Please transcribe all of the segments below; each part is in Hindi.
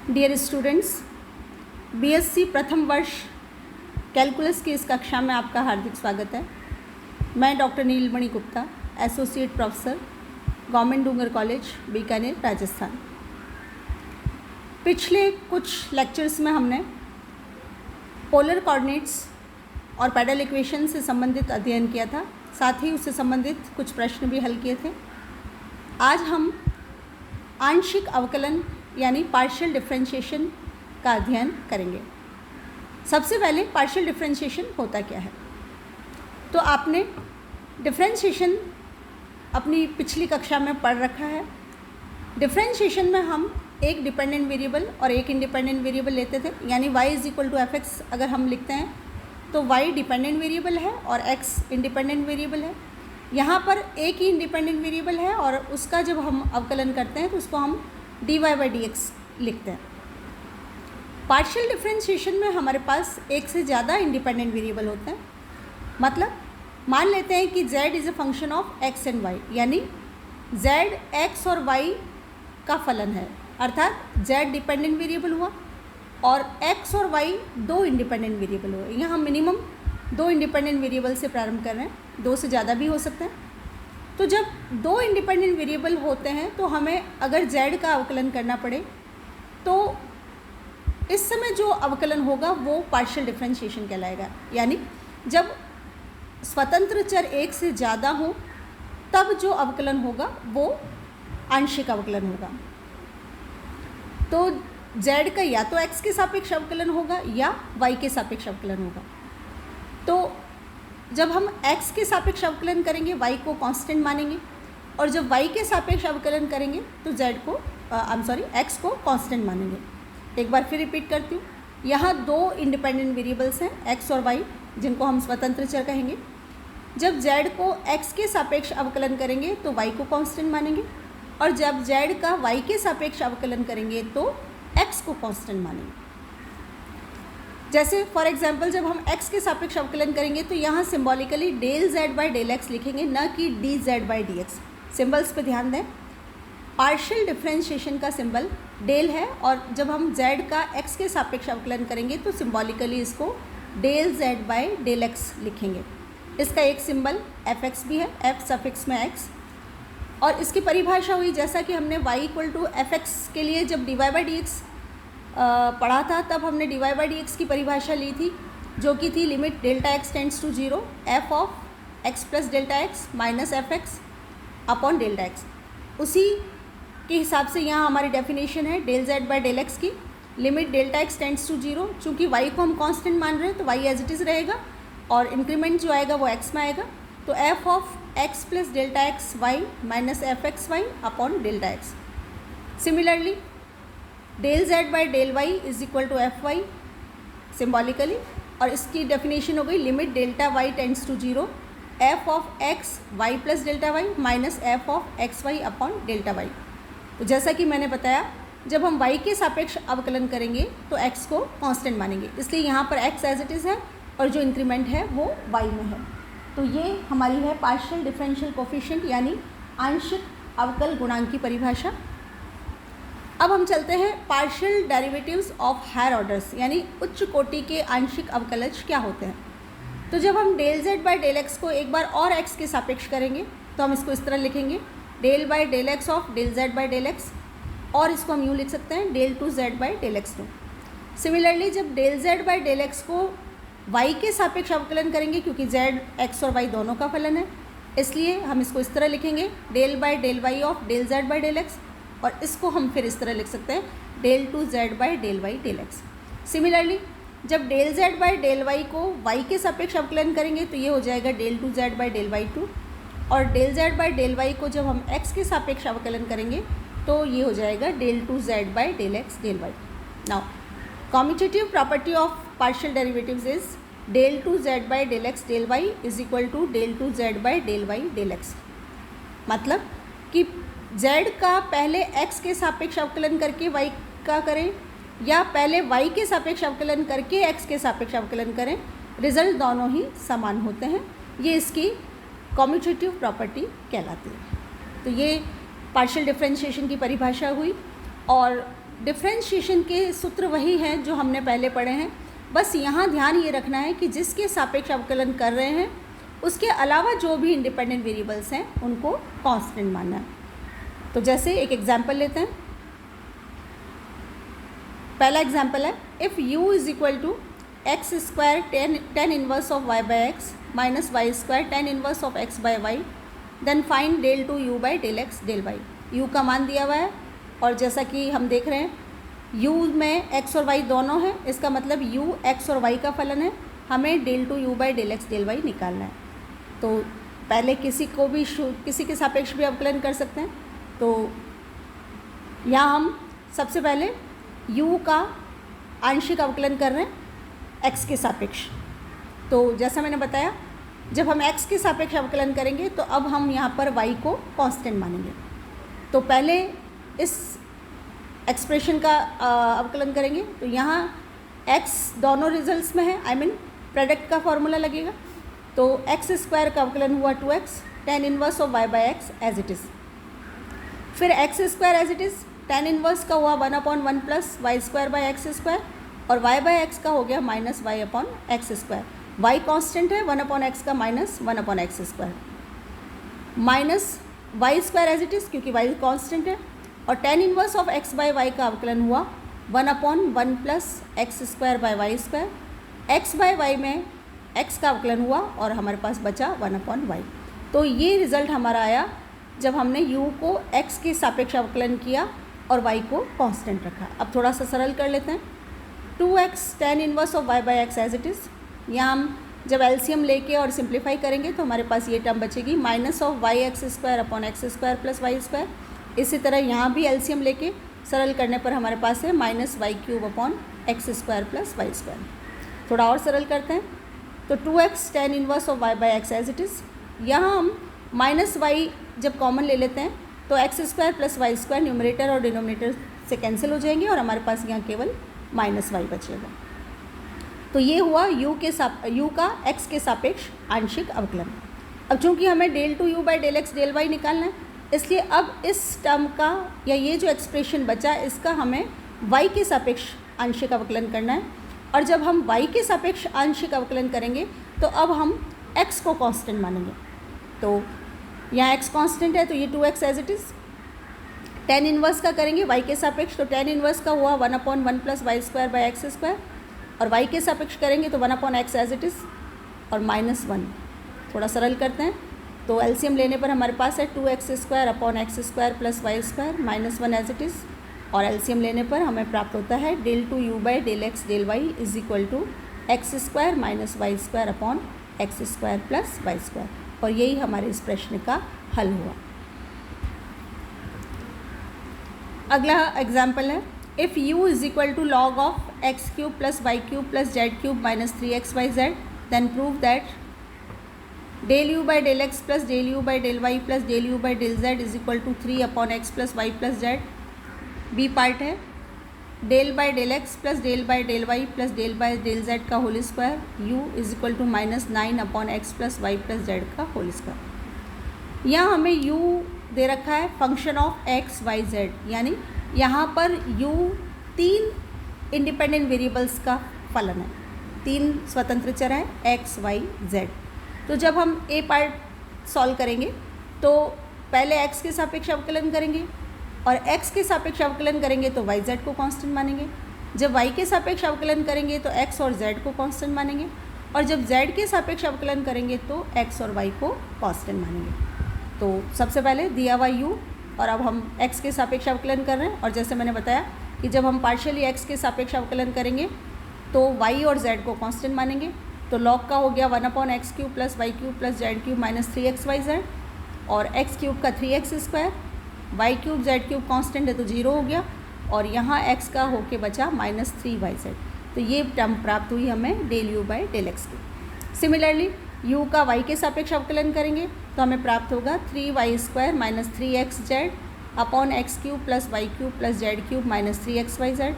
डियर स्टूडेंट्स, बीएससी प्रथम वर्ष कैलकुलस की इस कक्षा में आपका हार्दिक स्वागत है। मैं doctor Neelmani Gupta, associate professor, government Dungar college, Bikaner, Rajasthan. पिछले कुछ लेक्चर्स में हमने पोलर कोऑर्डिनेट्स और पैडल इक्वेशन से संबंधित अध्ययन किया था, साथ ही उससे संबंधित कुछ प्रश्न भी हल किए थे। आज हम आंशिक अवकलन यानी पार्शियल डिफरेंशिएशन का अध्ययन करेंगे। सबसे पहले पार्शियल डिफरेंशिएशन होता क्या है, तो आपने डिफरेंशिएशन अपनी पिछली कक्षा में पढ़ रखा है। डिफरेंशिएशन में हम एक डिपेंडेंट वेरिएबल और एक इंडिपेंडेंट वेरिएबल लेते थे, यानी y = f(x) अगर हम लिखते हैं तो y डिपेंडेंट वेरिएबल है और x इंडिपेंडेंट वेरिएबल है। यहाँ पर एक ही इंडिपेंडेंट वेरिएबल है और उसका जब हम अवकलन करते हैं तो उसको हम dy/dx लिखते हैं। पार्शियल डिफरेंशिएशन में हमारे पास एक से ज़्यादा इंडिपेंडेंट वेरिएबल होते हैं। मतलब मान लेते हैं कि z is a function of x and y, यानी z x और y का फलन है, अर्थात z डिपेंडेंट वेरिएबल हुआ और x और y दो इंडिपेंडेंट वेरिएबल हुए। यहाँ हम मिनिमम दो इंडिपेंडेंट वेरिएबल से प्रारंभ कर रहे हैं, दो से ज़्यादा भी हो सकते हैं। तो जब दो इंडिपेंडेंट वेरिएबल होते हैं तो हमें अगर z का अवकलन करना पड़े तो इस समय जो अवकलन होगा वो पार्शियल डिफरेंशिएशन कहलाएगा। यानी जब स्वतंत्र चर एक से ज़्यादा हो तब जो अवकलन होगा वो आंशिक अवकलन होगा। तो z का या तो x के सापेक्ष अवकलन होगा या y के सापेक्ष अवकलन होगा। तो जब हम x के सापेक्ष अवकलन करेंगे y को कांस्टेंट मानेंगे, और जब y के सापेक्ष अवकलन करेंगे तो x को कांस्टेंट मानेंगे। एक बार फिर रिपीट करती हूँ, यहाँ दो इंडिपेंडेंट वेरिएबल्स हैं x और y, जिनको हम स्वतंत्र चर कहेंगे। जब z को x के सापेक्ष अवकलन करेंगे तो y को कांस्टेंट मानेंगे, और जब z का y के सापेक्ष अवकलन करेंगे तो x को कांस्टेंट मानेंगे। जैसे फॉर एग्जांपल जब हम x के सापेक्ष अवकलन करेंगे तो यहाँ सिंबॉलिकली डेल z/डेल x लिखेंगे, न कि dz/dx। सिंबल्स पे ध्यान दें। पार्शियल डिफरेंशिएशन का सिंबल डेल है और जब हम z का x के सापेक्ष अवकलन करेंगे तो सिंबॉलिकली इसको डेल z/डेल x लिखेंगे। इसका एक सिंबल fx भी है, f सफिक्स में x, और इसकी परिभाषा हुई जैसा कि हमने y = fx के लिए जब dy/dx पढ़ा था, तब हमने dy/dx की परिभाषा ली थी, जो कि थी limit Δx tends to 0 f(x + Δx - fx) upon Δx। उसी के हिसाब से यहाँ हमारी डेफिनेशन है डेल z/डेल x की, लिमिट Δx टेंड्स टू 0। चूँकि y को हम कांस्टेंट मान रहे हैं तो y एज इट इज़ रहेगा और इंक्रीमेंट जो आएगा वो x में आएगा। तो f(x + Δxy - fxy upon Δx। Similarly del z/डेल y = fy सिम्बॉलिकली, और इसकी डेफिनेशन हो गई limit Δy tends to 0 f(x y + Δy - f(xy upon Δy)। तो जैसा कि मैंने बताया, जब हम y के सापेक्ष अवकलन करेंगे तो x को कांस्टेंट मानेंगे, इसलिए यहाँ पर x एज इट इज़ है और जो इंक्रीमेंट है वो y में है। तो ये हमारी है पार्शियल डिफरेंशियल कोफिशिएंट यानी आंशिक अवकल गुणांक की परिभाषा। अब हम चलते हैं partial derivatives of higher orders, यानी उच्च कोटि के आंशिक अवकलज क्या होते हैं। तो जब हम डेल z/डेल x को एक बार और x के सापेक्ष करेंगे तो हम इसको इस तरह लिखेंगे डेल x ऑफ डेल z/डेल x, और इसको हम यूँ लिख सकते हैं डेल 2z/डेल x2। सिमिलरली जब डेल z/डेल x को y के सापेक्ष अवकलन करेंगे, क्योंकि z x और y दोनों का फलन है, इसलिए हम इसको इस तरह लिखेंगे डेल y ऑफ डेल z/डेल x, और इसको हम फिर इस तरह लिख सकते हैं डेल 2z/डेल y/डेल x। सिमिलरली जब डेल z/डेल y को y के सापेक्ष अवकलन करेंगे तो ये हो जाएगा डेल 2z/डेल y2, और डेल z/डेल y को जब हम x के सापेक्ष अवकलन करेंगे तो ये हो जाएगा डेल 2z/डेल x/डेल y। Now commutative property of partial derivatives is del 2z/डेल x/डेल y = डेल 2z/डेल y/डेल x। मतलब कि z का पहले x के सापेक्ष अवकलन करके y का करें या पहले y के सापेक्ष अवकलन करके x के सापेक्ष अवकलन करें, रिजल्ट दोनों ही समान होते हैं। ये इसकी कम्यूटेटिव प्रॉपर्टी कहलाती है। तो ये पार्शियल डिफरेंशिएशन की परिभाषा हुई, और डिफ्रेंशिएशन के सूत्र वही हैं जो हमने पहले पढ़े हैं, बस यहाँ ध्यान ये रखना है कि जिसके सापेक्ष अवकलन कर रहे हैं उसके अलावा जो भी इंडिपेंडेंट वेरिएबल्स हैं उनको कांस्टेंट मानना है। तो जैसे एक एग्जांपल लेते हैं। पहला एग्जांपल है, if u is equal to x square tan inverse of y by x minus y square tan inverse of x by y, then find del two u by del x del y. u का मान दिया हुआ है और जैसा कि हम देख रहे हैं u में x और y दोनों हैं, इसका मतलब u x और y का फलन है, हमें del two u by del x del y निकालना है। तो पहले किसी के सापेक्ष भी अवकलन कर सकते हैं। तो यहाँ हम सबसे पहले u का आंशिक अवकलन कर रहे हैं x के सापेक्ष। तो जैसा मैंने बताया, जब हम x के सापेक्ष अवकलन करेंगे तो अब हम यहाँ पर y को कांस्टेंट मानेंगे। तो पहले इस एक्सप्रेशन का अवकलन करेंगे। तो यहाँ x दोनों रिजल्ट्स में है, आई मीन प्रोडक्ट का फॉर्मूला लगेगा। तो एक्स स्क्वायर का अवकलन हुआ 2x tan inverse of y by x as it is. फिर x square as it is, tan inverse का हुआ 1/1 plus y square by x square, और y बाई एक्स का हो गया minus y upon x square. y constant है, 1/x का minus 1/x square, minus y square as it is क्योंकि y कांस्टेंट है, और tan inverse of x by y का अवकलन हुआ 1/1 plus x square by y square. x by y में x का अवकलन हुआ और हमारे पास बचा 1/y। तो ये रिज़ल्ट हमारा आया जब हमने u को x के सापेक्ष अवकलन किया और y को कांस्टेंट रखा। अब थोड़ा सा सरल कर लेते हैं। 2x tan inverse of y by x as it is, यहाँ हम जब एलसीएम लेके और सिंप्लीफाई करेंगे तो हमारे पास ये टर्म बचेगी minus of y x square upon x square plus y square. इसी तरह यहाँ भी एलसीएम लेके सरल करने पर हमारे पास है minus y cube upon x square plus y square. थोड़ा और सरल करते हैं। तो 2x tan inverse of y by x as it is, यहाँ हम माइनस वाई जब कॉमन ले लेते हैं तो x square plus y square numerator और डिनोमिनेटर से कैंसिल हो जाएंगे और हमारे पास यहाँ केवल माइनस वाई बचेगा। तो ये हुआ u का x के सापेक्ष आंशिक अवकलन। अब चूंकि हमें del two u by del x del y निकालना है, इसलिए अब इस टर्म का या ये जो एक्सप्रेशन बचा इसका हमें y के सापेक्ष आंशिक अवकलन करना है। और जब हम y के सापेक्ष आंशिक अवकलन करेंगे तो अब हम x को कांस्टेंट मानेंगे। तो यहाँ x कांस्टेंट है तो ये 2x as it is. Tan inverse का करेंगे y के सापेक्ष, तो टेन इनवर्स का हुआ 1/1 plus y square by x square, और y के सापेक्ष करेंगे तो 1/x एज इट इज़ और -1। थोड़ा सरल करते हैं। तो एलसीएम लेने पर हमारे पास है 2x square upon x square plus y square -1 as it is, और एलसीएम लेने पर हमें प्राप्त होता है del two u by del x del y is equal to x square minus y square upon x square plus y square. और यही हमारे इस प्रश्न का हल हुआ। अगला एग्जाम्पल है, if u is equal to log of x cube plus y cube plus z cube minus 3xyz, then prove that del u by del x plus del u by del y plus del u by del z is equal to 3/x plus y plus z. B part है, del by del x plus del by del y plus del by del z का whole square u is equal to -9/x plus y plus z का होल स्क्वायर। यहाँ हमें u दे रखा है function of x y z, यानी यहाँ पर u तीन इंडिपेंडेंट वेरिएबल्स का फलन है, तीन स्वतंत्र चर हैं x y z। तो जब हम a पार्ट सॉल्व करेंगे तो पहले x के सापेक्ष अवकलन करेंगे, और x के सापेक्ष अवकलन करेंगे तो y z को कांस्टेंट मानेंगे। जब y के सापेक्ष अवकलन करेंगे तो x और z को कांस्टेंट मानेंगे, और जब z के सापेक्ष अवकलन करेंगे तो x और y को कांस्टेंट मानेंगे। तो सबसे पहले दिया हुआ u, और अब हम x के सापेक्ष अवकलन कर रहे हैं, और जैसे मैंने बताया कि जब हम पार्शियली x के सापेक्ष अवकलन करेंगे तो y और z को कांस्टेंट मानेंगे। तो लॉग का हो गया 1/x cube plus y cube plus z cube minus 3xyz, और x क्यूब का 3x square, y cube z cube constant है तो 0 हो गया, और यहाँ x का होके बचा -3yz। तो ये टर्म प्राप्त हुई हमें del u by del x की। सिमिलरली u का y के सापेक्ष अवकलन करेंगे तो हमें प्राप्त होगा 3y square minus 3xz upon x cube plus y cube plus z cube minus 3xyz,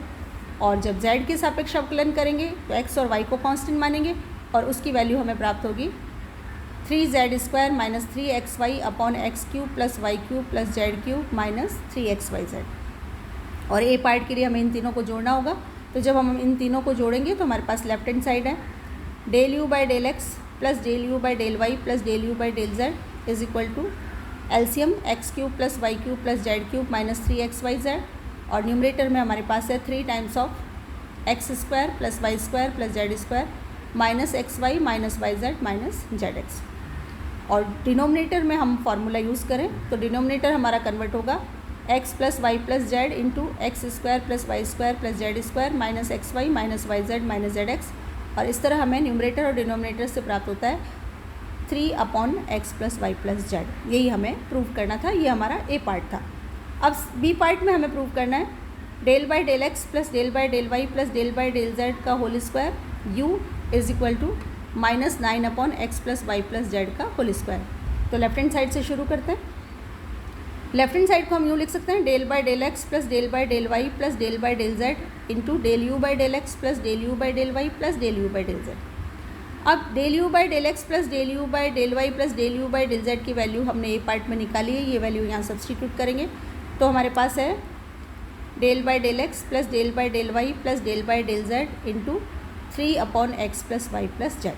और जब z के सापेक्ष अवकलन करेंगे तो x और y को कांस्टेंट मानेंगे, और उसकी वैल्यू हमें प्राप्त होगी 3z square minus 3xy upon x cube plus y cube plus z cube minus 3xyz। और ए पार्ट के लिए हमें इन तीनों को जोड़ना होगा। तो जब हम इन तीनों को जोड़ेंगे तो हमारे पास लेफ्ट हैंड साइड है del u by del x plus del u by del y plus del u by del z is equal to LCM x cube plus y cube plus z cube minus 3xyz, और न्यूमरेटर में हमारे पास है 3 times of x square plus y square plus z square minus x y minus y z minus z x. और डिनोमिनेटर में हम फार्मूला यूज़ करें तो डिनोमिनेटर हमारा कन्वर्ट होगा x plus y plus z into x square plus y square plus z square minus x y minus y z minus z x. और इस तरह हमें न्यूमरेटर और डिनोमिनेटर से प्राप्त होता है 3/x plus y plus Z. यही हमें प्रूव करना था, ये हमारा ए पार्ट था। अब बी पार्ट में हमें प्रूव करना है del by del x plus del by del y plus del by del z का whole square u is equal to -9/x plus y plus z का होल स्क्वायर। तो लेफ्ट हैंड साइड से शुरू करते हैं। लेफ्ट हैंड साइड को हम यूँ लिख सकते हैं del by del x plus del by del y plus del by del z into del u by del x plus del u by del y plus del u by del z. अब del u by del x plus del u by del y plus del u by del z की वैल्यू हमने ए पार्ट में निकाली है, ये वैल्यू यहाँ सब्सटीट्यूट करेंगे तो हमारे पास है del by del x plus del by del y plus del by del z into 3/x plus y plus z.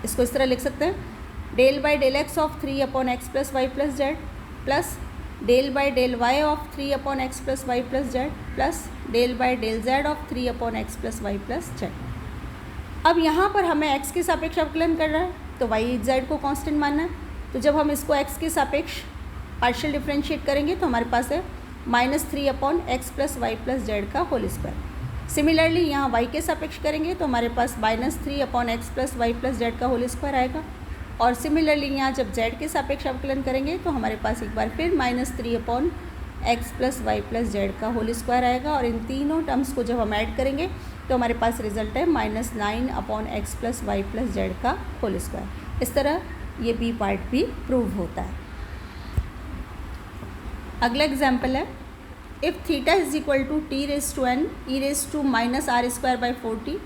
इसको इस तरह लिख सकते हैं del by del x of 3/x plus y plus z plus del by del y of 3/x plus y plus z plus del by del z of 3/x plus y plus z. अब यहाँ पर हमें x के सापेक्ष अवकलन करना है तो वाई जेड को कांस्टेंट मानना है। तो जब हम इसको x के सापेक्ष पार्शियल डिफरेंशिएट करेंगे तो हमारे पास है -3/x plus y plus z का होल स्क्वायर। सिमिलरली यहाँ y के सापेक्ष करेंगे तो हमारे पास -3/x plus y plus z का होल स्क्वायर आएगा। और सिमिलरली यहाँ जब z के सापेक्ष अवकलन करेंगे तो हमारे पास एक बार फिर -3/x plus y plus z का होल स्क्वायर आएगा। और इन तीनों टर्म्स को जब हम ऐड करेंगे तो हमारे पास रिजल्ट है -9/x plus y plus z का होल स्क्वायर। इस तरह ये बी पार्ट भी प्रूव होता है। अगला एग्जाम्पल है if theta is equal to t⁻n e⁻−r²/40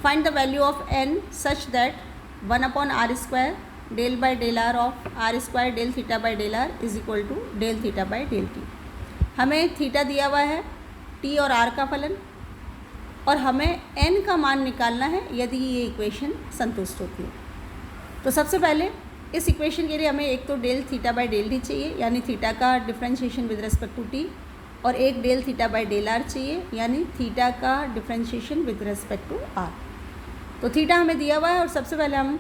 find the value of n such that 1/r² del by del r of r² del theta by del r is equal to del theta by del t. हमें थीटा दिया हुआ है t और r का फलन और हमें n का मान निकालना है यदि ये इक्वेशन संतुष्ट होती है। तो सबसे पहले इस इक्वेशन के लिए हमें एक तो del theta by del t चाहिए यानी थीटा का differentiation with respect to t, और एक del theta by del r चाहिए यानी थीटा का differentiation with respect to r. तो थीटा हमें दिया हुआ है और सबसे पहले हम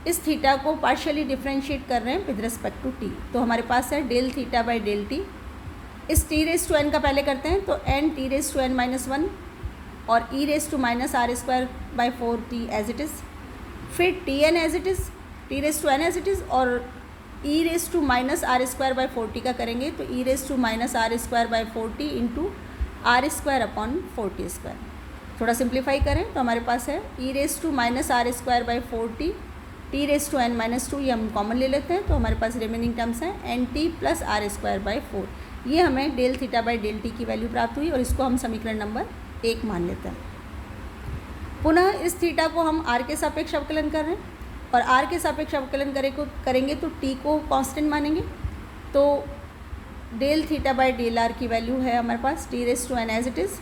इस थीटा को पार्शियली डिफरेंशिएट कर रहे हैं विद रिस्पेक्ट टू टी। तो हमारे पास है del theta by del t. इस t⁻n का पहले करते हैं तो n t⁻n−1 और e⁻r²/4t एज इट इज़, फिर tn as it is, t⁻n as it is, और e⁻r²/4t का करेंगे तो e⁻r²/4t इंटू r²/40²। थोड़ा सिंप्लीफाई करें तो हमारे पास है e⁻r²/4t t⁻n−2, ये हम कॉमन ले लेते हैं तो हमारे पास रिमेनिंग टर्म्स हैं nt प्लस r²/4। ये हमें del theta by del t की वैल्यू प्राप्त हुई और इसको हम समीकरण नंबर 1 मान लेते हैं। पुनः इस थीटा को हम r के सापेक्ष अवकलन कर रहे हैं और r के सापेक्ष अवकलन करेंगे तो t को कांस्टेंट मानेंगे। तो del theta by del r की वैल्यू है हमारे पास t⁻n as it is,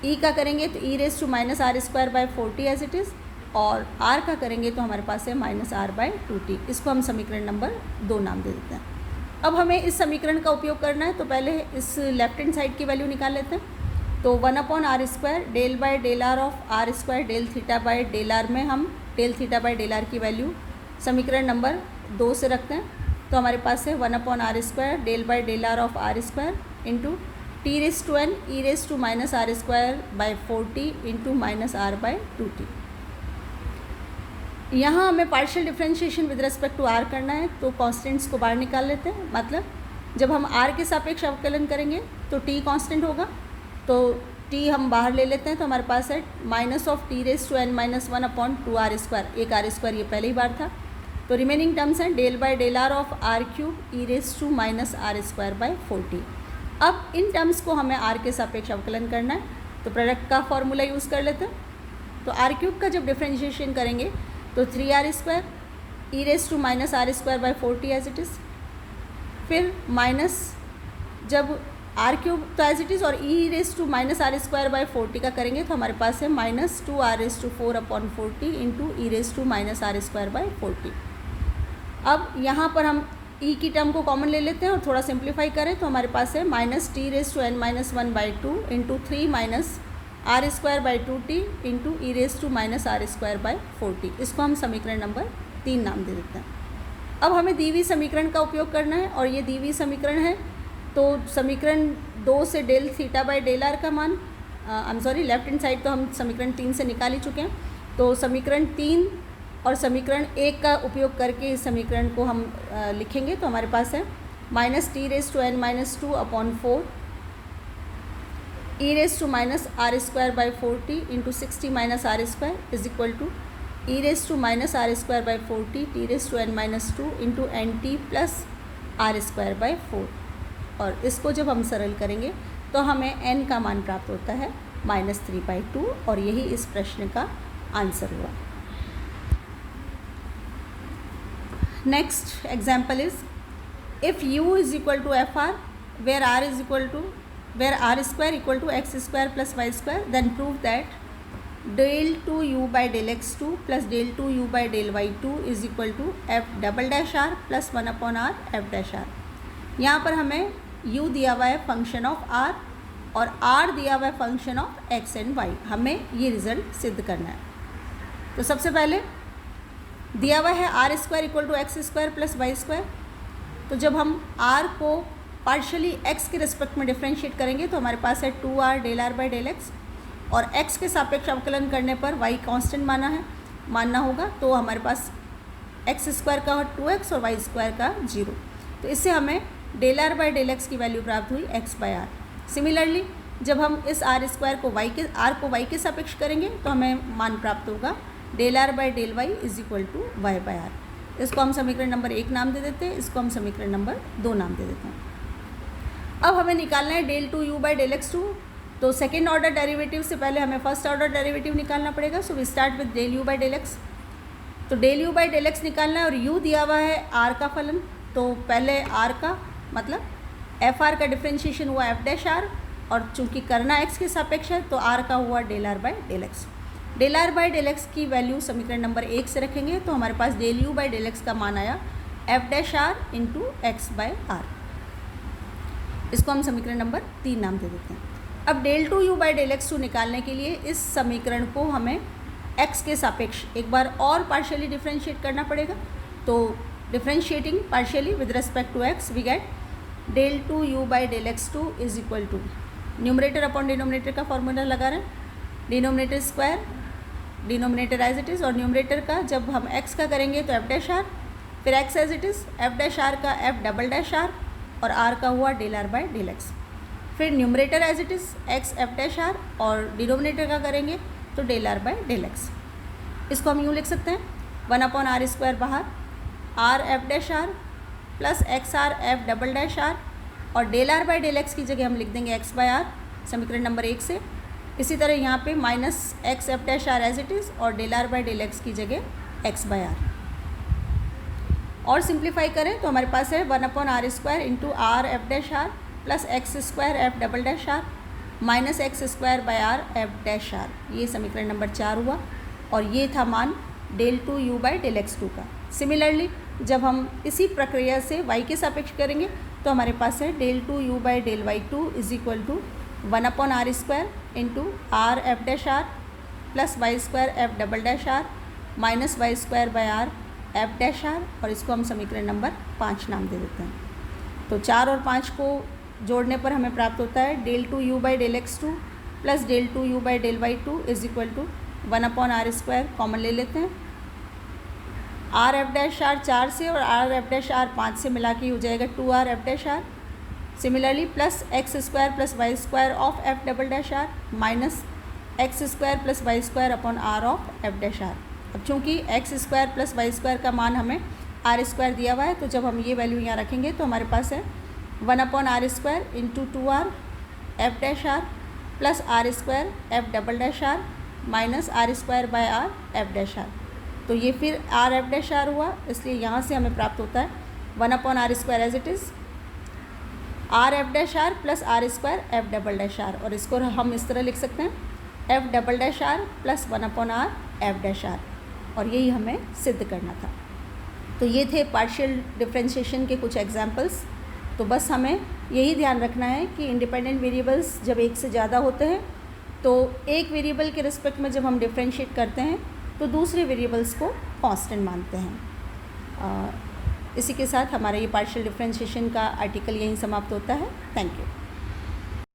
e का करेंगे तो e⁻r²/4t एज इट इज़, और r का करेंगे तो हमारे पास है -r/2t। इसको हम समीकरण नंबर 2 नाम दे देते हैं। अब हमें इस समीकरण का उपयोग करना है तो पहले इस लेफ्ट हैंड साइड की वैल्यू निकाल लेते हैं। तो 1/r² del by del r of r² del theta by del r में हम del theta by del r की वैल्यु समीकरण नंबर 2 से रखते हैं तो हमारे पास है 1/r² del by del r of r² into t⁻n e⁻r²/4t into -r/2t। यहाँ हमें partial differentiation with respect to r करना है तो कॉन्स्टेंट्स को बाहर निकाल लेते हैं। मतलब जब हम r के सापेक्ष अवकलन करेंगे तो t कांस्टेंट होगा, तो t हम बाहर ले लेते हैं तो हमारे पास है -t⁻n−1/2r²। एक r² ये पहले ही बार था तो रिमेनिंग टर्म्स हैं del by del r of r³ e⁻r²/4t। अब इन टर्म्स को हमें r के सापेक्ष अवकलन करना है तो प्रोडक्ट का फॉर्मूला यूज़ कर लेते हैं। तो r³ का जब डिफरेंशिएशन करेंगे तो 3r² e⁻r²/4t as it is, फिर माइनस जब आर क्यूब तो एज इट इज़, और e raise to minus r square by 40 का करेंगे तो हमारे पास है minus 2r raise to 4 upon 40 into e raise to minus r square by 40। अब यहाँ पर हम ई की टर्म को कॉमन ले लेते हैं और थोड़ा सिंप्लीफाई करें तो हमारे पास है minus t raise to n minus 1 by 2 into 3 minus r square by 2t into e raise to minus r square by 40। इसको हम समीकरण नंबर 3 नाम दे देते हैं। अब हमें दी हुई समीकरण का उपयोग करना है और ये दी हुई समीकरण है तो समीकरण 2 से del theta by del r का मान, I am sorry, left hand side तो हम समीकरण 3 से निकाल ही चुके हैं। तो समीकरण 3 और समीकरण 1 का उपयोग करके इस समीकरण को हम लिखेंगे तो हमारे पास है minus t raise to n minus 2 upon 4 e raise to minus r square by 40 into 60 minus r square is equal to e raise to minus r square by 40 t raise to n minus 2 into n t plus r square by 4। और इसको जब हम सरल करेंगे तो हमें n का मान प्राप्त होता है -3/2 और यही इस प्रश्न का आंसर हुआ। Next example is if u is equal to f r where r is equal to r square equal to x square plus y square then prove that del 2u by del x2 plus del 2u by del y2 is equal to f double dash r plus 1 upon r f dash r। यहाँ पर हमें u दिया हुआ है फंक्शन ऑफ r और r दिया हुआ है function of x and y। हमें ये रिज़ल्ट सिद्ध करना है। तो सबसे पहले दिया हुआ है r square equal to x square plus y square. तो जब हम r को पार्शियली x के रिस्पेक्ट में डिफ्रेंशिएट करेंगे तो हमारे पास है 2r del r by del x और x के सापेक्ष अवकलन करने पर y कांस्टेंट मानना होगा। तो हमारे पास एक्स स्क्वायर का 2x और वाई स्क्वायर का 0। तो इससे हमें del r by del x की वैल्यू प्राप्त हुई x बाई आर। सिमिलरली जब हम इस r स्क्वायर को y के सापेक्ष करेंगे तो हमें मान प्राप्त होगा del r by del y is equal to y by r. इसको हम समीकरण नंबर 1 नाम दे देते हैं, इसको हम समीकरण नंबर 2 नाम दे देते हैं। अब हमें निकालना है del 2u by del x2। तो सेकेंड ऑर्डर डेरिवेटिव से पहले हमें फर्स्ट ऑर्डर डेरिवेटिव निकालना पड़ेगा। So we start with del u by del x. तो del u by del x निकालना है और u दिया हुआ है r का फलन। तो पहले r का मतलब एफ आर का डिफ्रेंशिएशन हुआ एफ डैश आर और चूंकि करना x के सापेक्ष है तो r का हुआ del r by del x. Del r by del x की वैल्यू समीकरण नंबर 1 से रखेंगे तो हमारे पास del u by del x का मान आया f dash r into x by r. इसको हम समीकरण नंबर 3 नाम दे देते हैं। अब del 2u by del x 2 निकालने के लिए इस समीकरण को हमें x के सापेक्ष एक बार और पार्शियली डिफ्रेंशिएट करना पड़ेगा। तो differentiating partially with respect to x we get del 2u by del x2 is equal to numerator upon denominator का फॉर्मूला लगा रहे हैं, denominator square denominator as it is और न्यूमरेटर का जब हम x का करेंगे तो एफ डैश आर, फिर x as it is f dash r का f डबल डैश आर और r का हुआ del r by del x. फिर numerator as it is x f dash r और डिनोमिनेटर का करेंगे तो del r by del x. इसको हम यूँ लिख सकते हैं 1 अपॉन आर स्क्वायर बाहर r f dash r plus x r f double dash r और del r by del x की जगह हम लिख देंगे x बाई आर समीकरण नंबर 1 से। इसी तरह यहाँ पे minus x f dash r as it is और del r by del x की जगह x बाई आर। और सिंप्लीफाई करें तो हमारे पास है 1 upon r square into r f dash r plus x square f double dash r minus x square by r f dash r. ये समीकरण नंबर 4 हुआ और ये था मान del 2u by del x2 का। सिमिलरली जब हम इसी प्रक्रिया से y के सापेक्ष करेंगे तो हमारे पास है del 2u by del y2 is equal to 1 upon r square into r f dash r plus y square f double dash r minus y square by r f dash r और इसको हम समीकरण नंबर 5 नाम दे देते हैं। तो 4 और 5 को जोड़ने पर हमें प्राप्त होता है del 2u by del x2 plus del 2u by del y2 is equal to 1 upon r square common ले लेते हैं। आर एफ डैश आर 4 से और आर एफ डैश आर 5 से मिला के हो जाएगा 2r f dash r. Similarly plus x square plus y square of f double dash r minus x square plus y square upon r of f dash r. अब चूँकि x square plus y square का मान हमें आर स्क्वायर दिया हुआ है तो जब हम ये वैल्यू यहाँ रखेंगे तो हमारे पास है 1 upon r square into 2r f dash r plus r square f double dash r minus r square by r f dash r. तो ये फिर आर एफ डैश आर हुआ, इसलिए यहाँ से हमें प्राप्त होता है 1 upon r square as it is r f dash r plus r square f double dash r, और इसको हम इस तरह लिख सकते हैं f double dash r plus 1/r f dash r, और यही हमें सिद्ध करना था। तो ये थे पार्शियल डिफरेंशिएशन के कुछ एग्जांपल्स। तो बस हमें यही ध्यान रखना है कि इंडिपेंडेंट वेरिएबल्स जब एक से ज़्यादा होते हैं तो एक वेरिएबल के रिस्पेक्ट में जब हम डिफरेंशिएट करते हैं तो दूसरे वेरिएबल्स को कांस्टेंट मानते हैं। इसी के साथ हमारा ये पार्शियल डिफरेंशिएशन का आर्टिकल यहीं समाप्त होता है। Thank you.